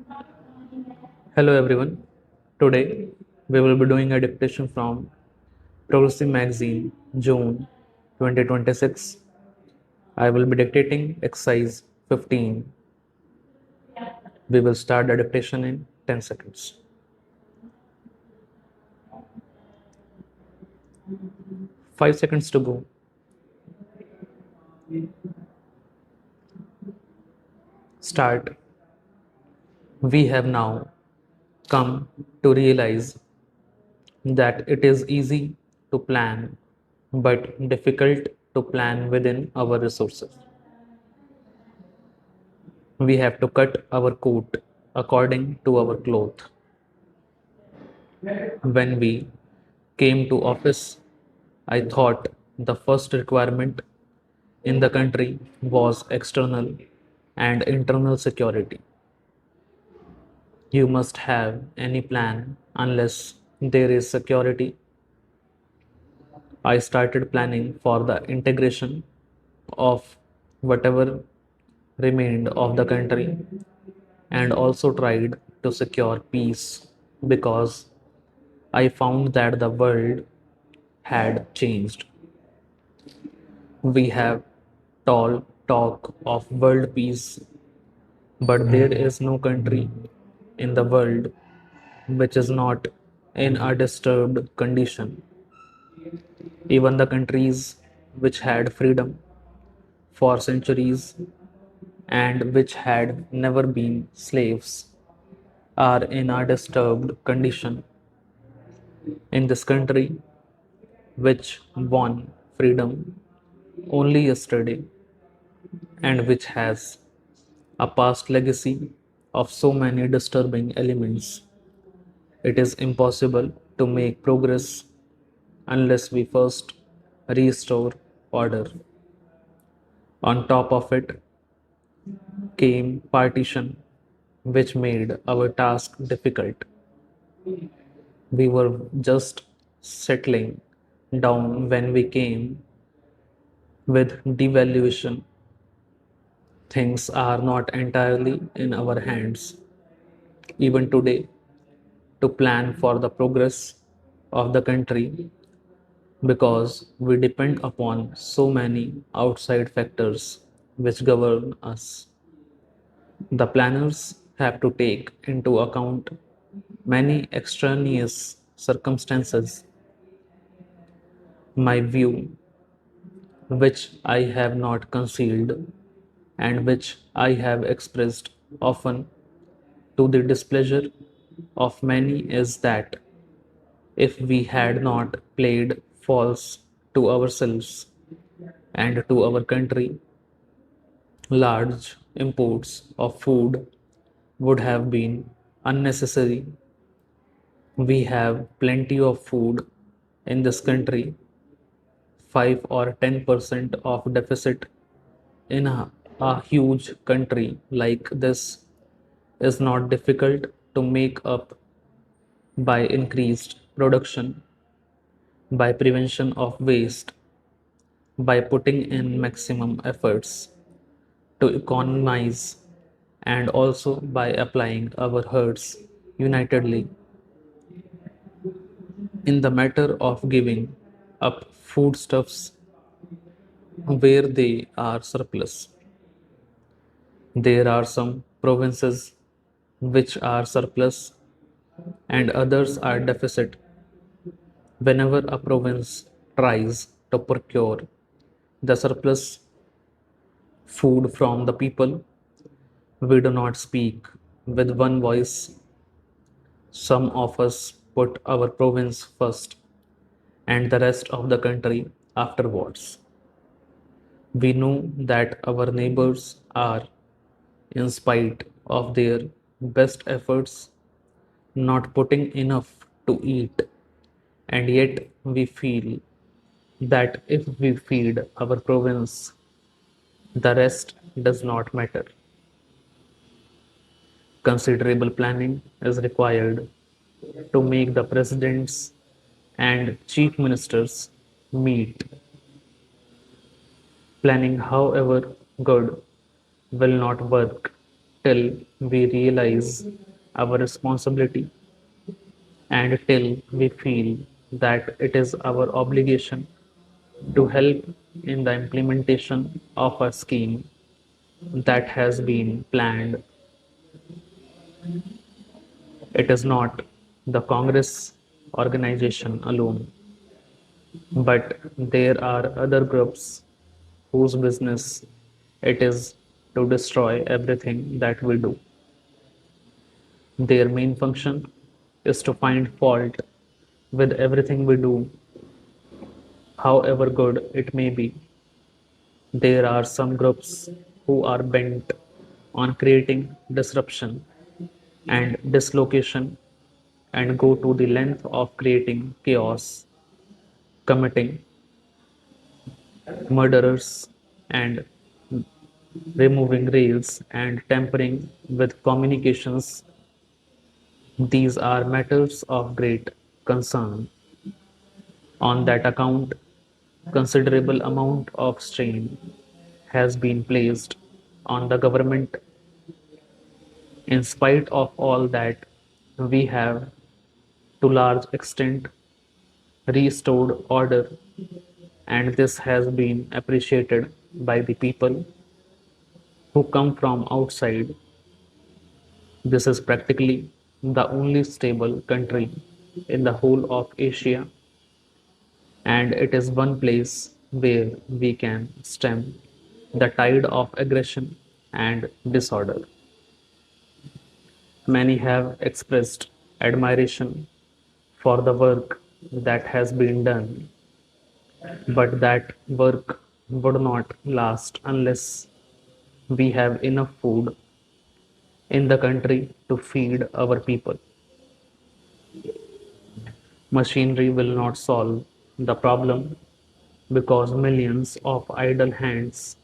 Hello everyone. Today we will be doing a dictation from Progressive Magazine, June 2026. I will be dictating exercise 15. We will start the dictation in 10 seconds. 5 seconds to go. Start. We have now come to realize that it is easy to plan but difficult to plan within our resources. We have to cut our coat according to our cloth. When we came to office, I thought the first requirement in the country was external and internal security. You must have any plan unless there is security. I started planning for the integration of whatever remained of the country and also tried to secure peace because I found that the world had changed. We have tall talk of world peace, but there is no country in the world which is not in a disturbed condition. Even the countries which had freedom for centuries and which had never been slaves are in a disturbed condition. In this country, which won freedom only yesterday and which has a past legacy of so many disturbing elements, it is impossible to make progress unless we first restore order. On top of it came partition, which made our task difficult. We were just settling down when we came with devaluation. Things are not entirely in our hands, even today, to plan for the progress of the country because we depend upon so many outside factors which govern us. The planners have to take into account many extraneous circumstances. My view, which I have not concealed and which I have expressed often to the displeasure of many, is that if we had not played false to ourselves and to our country, large imports of food would have been unnecessary. We have plenty of food in this country. 5 or 10% of deficit in a huge country like this is not difficult to make up by increased production, by prevention of waste, by putting in maximum efforts to economize, and also by applying our herds unitedly. In the matter of giving up foodstuffs where they are surplus, there are some provinces which are surplus and others are deficit. Whenever a province tries to procure the surplus food from the people, we do not speak with one voice. Some of us put our province first and the rest of the country afterwards. We know that our neighbors are, in spite of their best efforts, not putting enough to eat, and yet we feel that if we feed our province, the rest does not matter. Considerable planning is required to make the presidents and chief ministers meet. Planning, however good, will not work till we realize our responsibility and till we feel that it is our obligation to help in the implementation of a scheme that has been planned. It is not the Congress organization alone, but there are other groups whose business it is to destroy everything that we do. Their main function is to find fault with everything we do, however good it may be. There are some groups who are bent on creating disruption and dislocation and go to the length of creating chaos, committing murderers, and removing rails and tampering with communications. These are matters of great concern. On that account, considerable amount of strain has been placed on the government. In spite of all that, we have to large extent restored order, and this has been appreciated by the people who come from outside. This is practically the only stable country in the whole of Asia, and it is one place where we can stem the tide of aggression and disorder. Many have expressed admiration for the work that has been done, but that work would not last unless we have enough food in the country to feed our people. Machinery will not solve the problem because millions of idle hands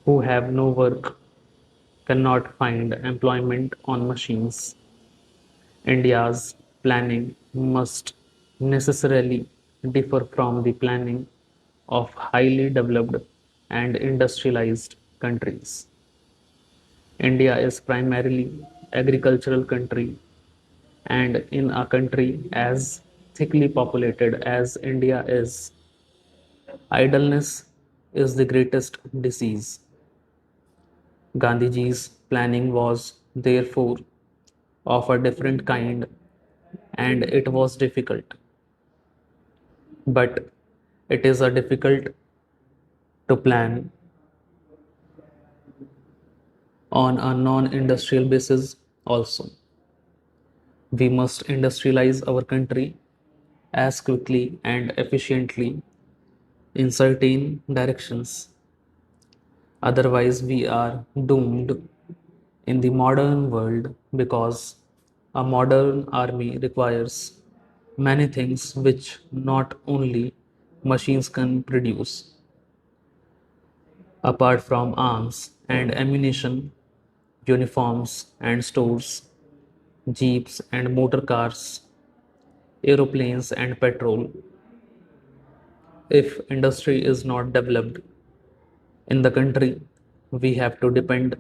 who have no work cannot find employment on machines. India's planning must necessarily differ from the planning of highly developed and industrialized countries. India is primarily agricultural country, and in a country as thickly populated as India is, idleness is the greatest disease. Gandhiji's planning was therefore of a different kind, and it was difficult. But it is a difficult to plan on a non-industrial basis also. We must industrialize our country as quickly and efficiently in certain directions. Otherwise, we are doomed in the modern world because a modern army requires many things which not only machines can produce. Apart from arms and ammunition, uniforms and stores, jeeps and motor cars, aeroplanes and petrol, if industry is not developed in the country, we have to depend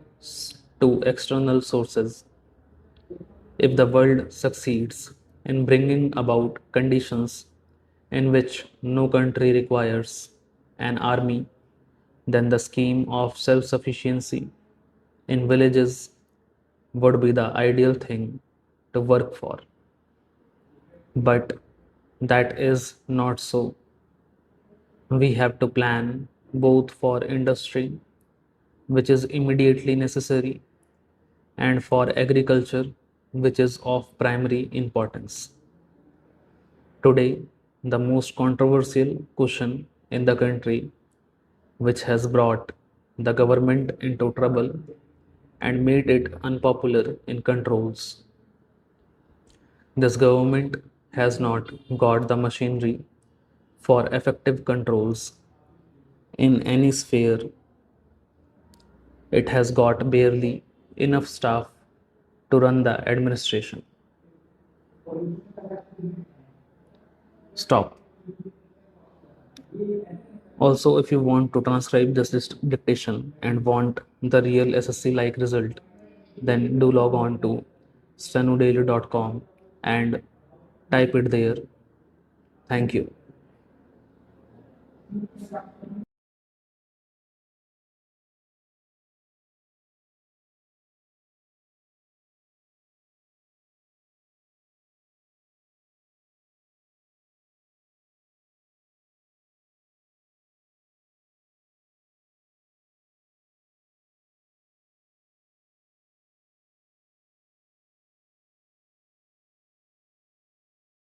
to external sources. If the world succeeds in bringing about conditions in which no country requires an army, then the scheme of self sufficiency in villages would be the ideal thing to work for. But that is not so. We have to plan both for industry, which is immediately necessary, and for agriculture, which is of primary importance. Today, the most controversial question in the country, which has brought the government into trouble and made it unpopular in controls. This government has not got the machinery for effective controls in any sphere. It has got barely enough staff to run the administration. Stop. Also, if you want to transcribe this dictation and want the real SSC like result, then do log on to stenodaily.com and type it there. Thank you.